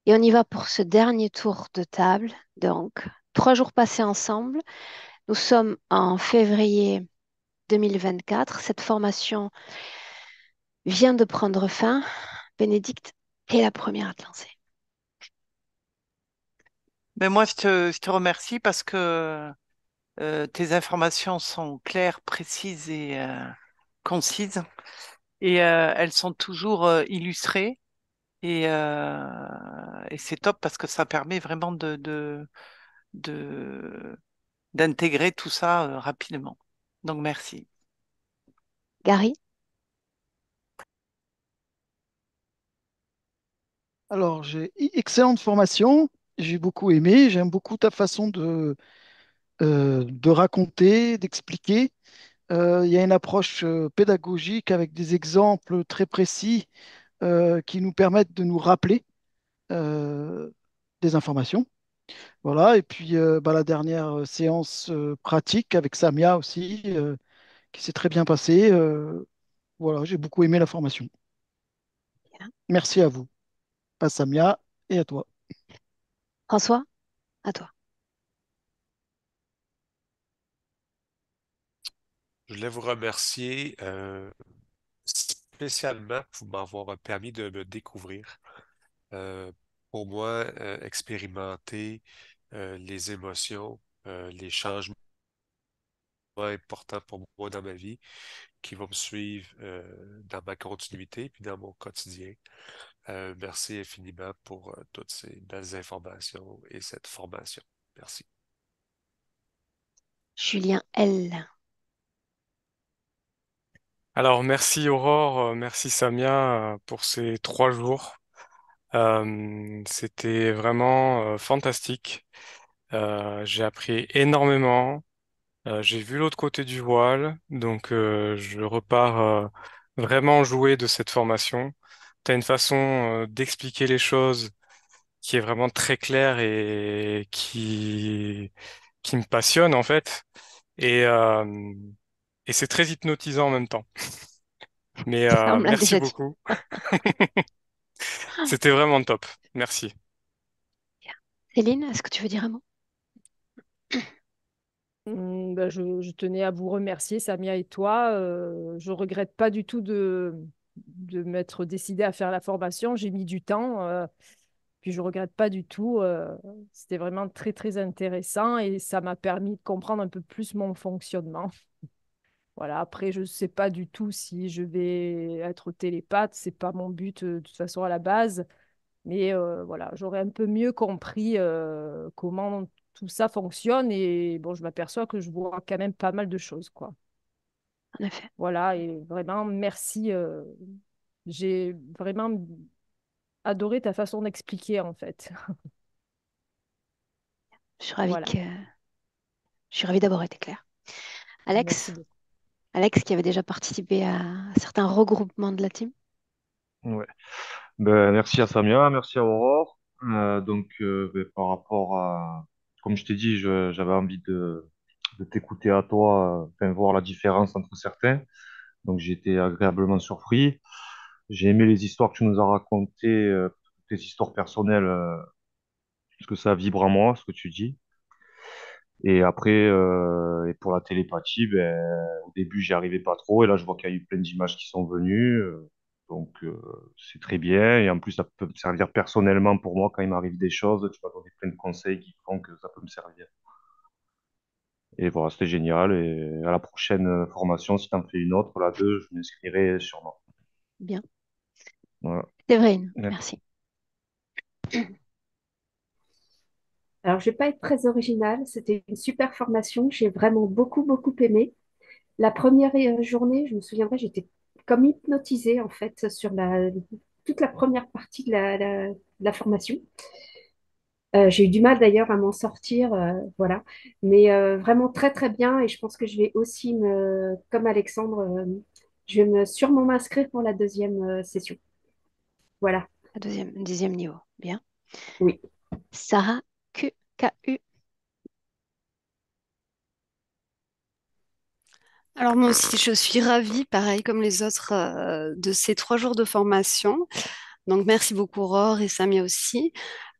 Et on y va pour ce dernier tour de table. Donc, 3 jours passés ensemble. Nous sommes en février 2024. Cette formation vient de prendre fin. Bénédicte est la première à te lancer. Mais moi, je te remercie parce que tes informations sont claires, précises et concises. Et elles sont toujours illustrées. Et c'est top parce que ça permet vraiment de- d'intégrer tout ça rapidement. Donc, merci. Gary, Alors, j'ai excellente formation. J'ai beaucoup aimé. J'aime beaucoup ta façon de raconter, d'expliquer. Il y a une approche pédagogique avec des exemples très précis qui nous permettent de nous rappeler euh, des informations. Voilà. Et puis, la dernière séance pratique avec Samia aussi, qui s'est très bien passée. Voilà, j'ai beaucoup aimé la formation. Merci à vous, à Samia et à toi. François, à toi. Je voulais vous remercier spécialement pour m'avoir permis de me découvrir. Euh, pour moi, expérimenter les émotions, les changements importants pour moi dans ma vie qui vont me suivre dans ma continuité puis dans mon quotidien. Merci infiniment pour toutes ces belles informations et cette formation. Merci. Julien L. Alors, merci Aurore, merci Samia pour ces 3 jours. C'était vraiment fantastique. J'ai appris énormément. J'ai vu l'autre côté du voile, donc je repars vraiment jouer de cette formation. Tu as une façon d'expliquer les choses qui est vraiment très claire et qui me passionne en fait. Et, euh, et c'est très hypnotisant en même temps. Mais Ça, on me l'a merci déjà dit. beaucoup. C'était vraiment top. Merci. Céline, est-ce que tu veux dire un mot? Je tenais à vous remercier, Samia et toi. Je regrette pas du tout de m'être décidée à faire la formation. J'ai mis du temps, puis je regrette pas du tout. C'était vraiment très, très intéressant et ça m'a permis de comprendre un peu plus mon fonctionnement. Voilà, après, je ne sais pas du tout si je vais être télépathe. C'est pas mon but de toute façon à la base. Mais voilà, j'aurais un peu mieux compris comment tout ça fonctionne et bon, je m'aperçois que je vois quand même pas mal de choses, quoi. En effet, Voilà, et vraiment, merci. J'ai vraiment adoré ta façon d'expliquer, en fait. je suis ravie Voilà, que... Je suis ravie d'avoir été claire. merci Alex, beaucoup. Alex qui avait déjà participé à certains regroupements de la team. Ouais. Ben, merci à Samia, merci à Aurore. Par rapport à, comme je t'ai dit, j'avais envie de t'écouter à toi, enfin, voir la différence entre certains. Donc j'ai été agréablement surpris. J'ai aimé les histoires que tu nous as racontées, tes histoires personnelles, parce que ça vibre en moi, ce que tu dis. Et après, et pour la télépathie, ben, au début, j'y arrivais pas trop. Et là, je vois qu'il y a eu plein d'images qui sont venues. C'est très bien. Et en plus, ça peut me servir personnellement pour moi quand il m'arrive des choses. Tu vas donner plein de conseils qui font que ça peut me servir. Et voilà, c'était génial. Et à la prochaine formation, si tu en fais une autre, la 2, je m'inscrirai sûrement. Bien. Voilà. Séverine, Ouais. merci. Alors, je vais pas être très originale. C'était une super formation. J'ai vraiment beaucoup, beaucoup aimé. La première journée, je me souviendrai, j'étais comme hypnotisée en fait sur toute la première partie de la formation. J'ai eu du mal d'ailleurs à m'en sortir, voilà. Mais vraiment très très bien et je pense que je vais aussi comme Alexandre, je vais sûrement m'inscrire pour la deuxième session. Voilà. La deuxième, dixième niveau. Bien. Oui. Sarah Q. K-U. Alors moi aussi, je suis ravie, pareil comme les autres, de ces 3 jours de formation. Donc, merci beaucoup, Aurore et Samia aussi.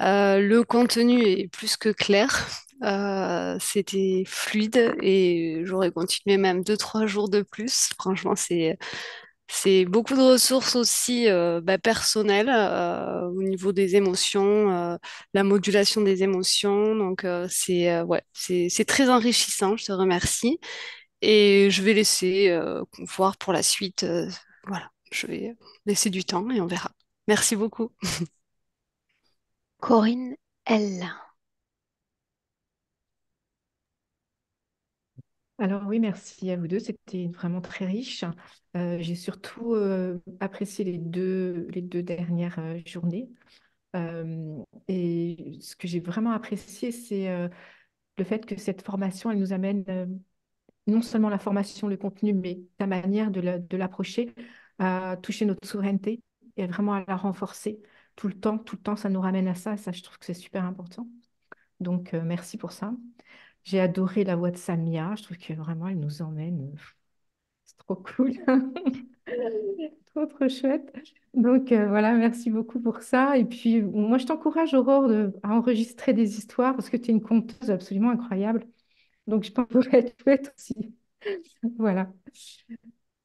Le contenu est plus que clair. C'était fluide et j'aurais continué même 2, 3 jours de plus. Franchement, c'est beaucoup de ressources aussi personnelles au niveau des émotions, la modulation des émotions. Donc, ouais, c'est très enrichissant. Je te remercie. Et je vais laisser voir pour la suite. Voilà, je vais laisser du temps et on verra. Merci beaucoup. Corinne L. Alors oui, merci à vous deux. C'était vraiment très riche. J'ai surtout apprécié les deux dernières journées. Et ce que j'ai vraiment apprécié, c'est le fait que cette formation, elle nous amène non seulement la formation, le contenu, mais la manière de l'approcher à toucher notre souveraineté et vraiment à la renforcer tout le temps. Tout le temps, ça nous ramène à ça. Et ça, je trouve que c'est super important. Donc, merci pour ça. J'ai adoré la voix de Samia. Je trouve que vraiment, elle nous emmène. C'est trop cool. Trop, trop chouette. Donc, voilà, merci beaucoup pour ça. Et puis, moi, je t'encourage, Aurore, à enregistrer des histoires parce que tu es une conteuse absolument incroyable. Donc, je pense que ça pourrait être chouette aussi. Voilà.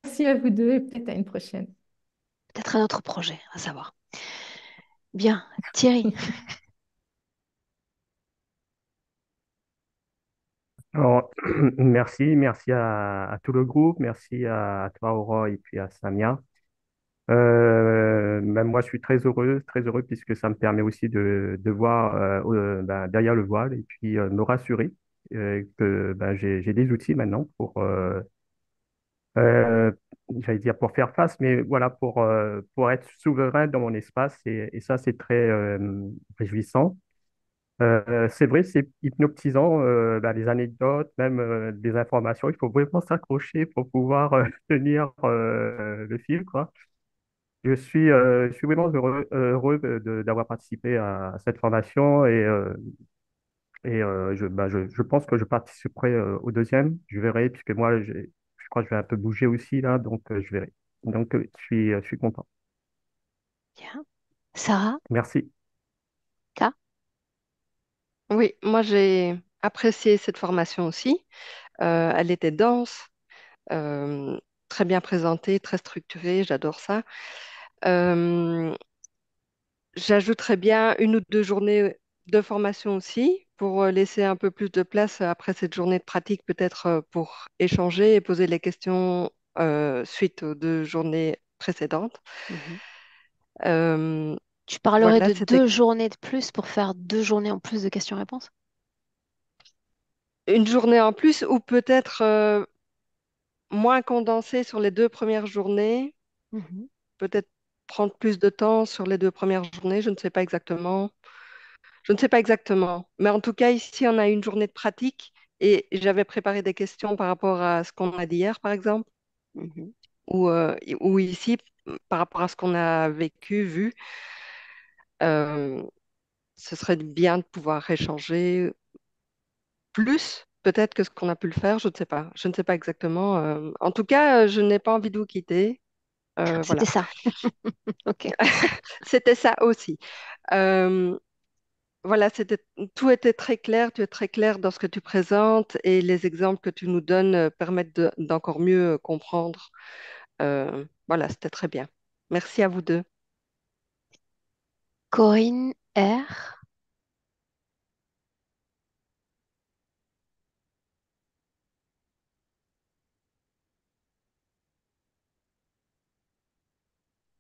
Merci à vous deux et peut-être à une prochaine. Peut-être un autre projet, à savoir. Bien, Thierry. Alors, merci à tout le groupe, merci à toi, Aurore, et puis à Samia. Même moi, je suis très heureux puisque ça me permet aussi de voir derrière le voile et puis me rassurer que j'ai des outils maintenant euh, j'allais dire pour faire face, mais voilà, pour être souverain dans mon espace et ça, c'est très réjouissant. C'est vrai, c'est hypnotisant, les anecdotes, même des informations. Il faut vraiment s'accrocher pour pouvoir tenir le fil, quoi. Je suis vraiment heureux d'avoir participé à cette formation je pense que je participerai au deuxième. Je verrai, puisque moi, je crois que je vais un peu bouger aussi là, donc je verrai. Donc, je suis content. Bien. Sarah, Merci. K. Oui, moi j'ai apprécié cette formation aussi. Elle était dense, euh, très bien présentée, très structurée, j'adore ça. Euh, J'ajouterais bien 1 ou 2 journées de formation aussi pour laisser un peu plus de place après cette journée de pratique, peut-être pour échanger et poser les questions suite aux 2 journées précédentes. Mhm. Euh, Tu parlerais voilà, de c'était 2 journées de plus pour faire 2 journées en plus de questions-réponses? une journée en plus ou peut-être moins condensée sur les 2 premières journées, Mhm. peut-être prendre plus de temps sur les 2 premières journées, je ne sais pas exactement. Je ne sais pas exactement. Mais en tout cas, ici, on a une journée de pratique et j'avais préparé des questions par rapport à ce qu'on a dit hier, par exemple, Mhm. ou ici, par rapport à ce qu'on a vécu, vu. Euh, Ce serait bien de pouvoir échanger plus, peut-être, que ce qu'on a pu le faire. Je ne sais pas. Je ne sais pas exactement. En tout cas, je n'ai pas envie de vous quitter. C'était Voilà. ça. Ok. C'était ça aussi. Euh, Voilà, tout était très clair, tu es très clair dans ce que tu présentes et les exemples que tu nous donnes permettent d'encore mieux comprendre. Voilà, c'était très bien. Merci à vous deux. Corinne R.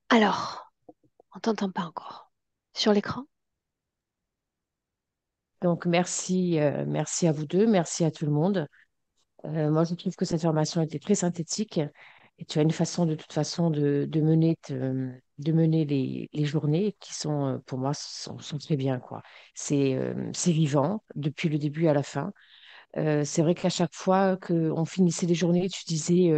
Alors, on t'entend pas encore. Sur l'écran? Donc, merci à vous deux, merci à tout le monde. Moi, je trouve que cette formation était très synthétique et tu as une façon, de toute façon, de mener les journées qui sont, pour moi, sont très bien, quoi. C'est vivant depuis le début à la fin. C'est vrai qu'à chaque fois qu'on finissait les journées, tu disais,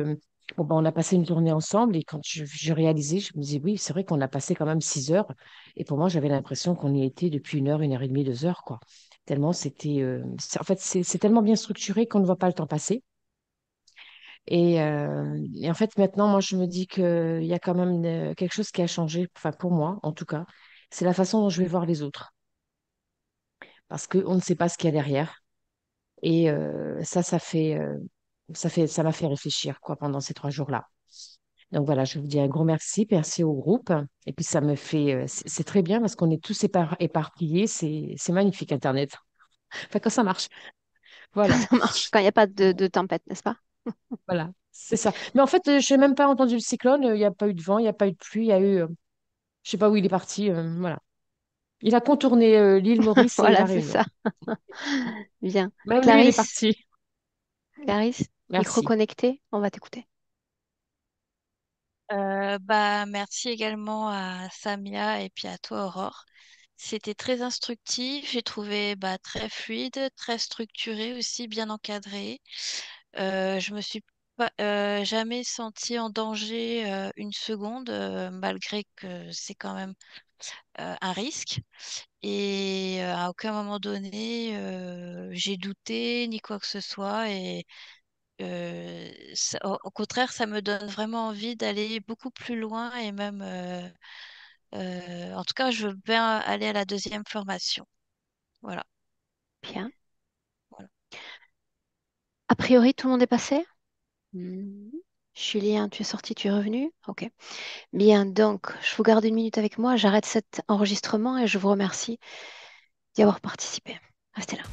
bon, ben, on a passé une journée ensemble et quand je réalisais, je me disais, oui, c'est vrai qu'on a passé quand même 6 heures. Et pour moi, j'avais l'impression qu'on y était depuis 1 heure, 1 heure et demie, 2 heures, quoi. Tellement en fait, c'est tellement bien structuré qu'on ne voit pas le temps passer. Et en fait, maintenant, moi, je me dis qu'il y a quand même quelque chose qui a changé, enfin pour moi en tout cas, c'est la façon dont je vais voir les autres. Parce qu'on ne sait pas ce qu'il y a derrière. Et ça m'a fait réfléchir quoi, pendant ces 3 jours-là. Donc voilà, je vous dis un gros merci, merci au groupe. Et puis ça me fait, c'est très bien parce qu'on est tous éparpillés, c'est magnifique Internet. Enfin, quand ça marche. Quand Voilà, ça marche, quand il n'y a pas de tempête, n'est-ce pas? voilà, c'est ça. Mais en fait, je n'ai même pas entendu le cyclone, il n'y a pas eu de vent, il n'y a pas eu de pluie, il y a eu, je sais pas où il est parti, voilà. Il a contourné l'île Maurice et Voilà, la c'est Réunion. ça. Bien. Même lui, il est Clarisse, parti. Clarisse, micro Merci. connecté, on va t'écouter. Merci également à Samia et puis à toi, Aurore. C'était très instructif, j'ai trouvé très fluide, très structuré aussi, bien encadré. Je me suis pas, jamais sentie en danger une seconde, malgré que c'est quand même un risque. Et à aucun moment donné, j'ai douté ni quoi que ce soit. Et au contraire, ça me donne vraiment envie d'aller beaucoup plus loin et même, en tout cas, je veux bien aller à la deuxième formation. Voilà. Bien. Voilà. A priori, tout le monde est passé? Julien, tu es sorti, tu es revenu? Ok. Bien, donc, je vous garde une minute avec moi. J'arrête cet enregistrement et je vous remercie d'y avoir participé. Restez là.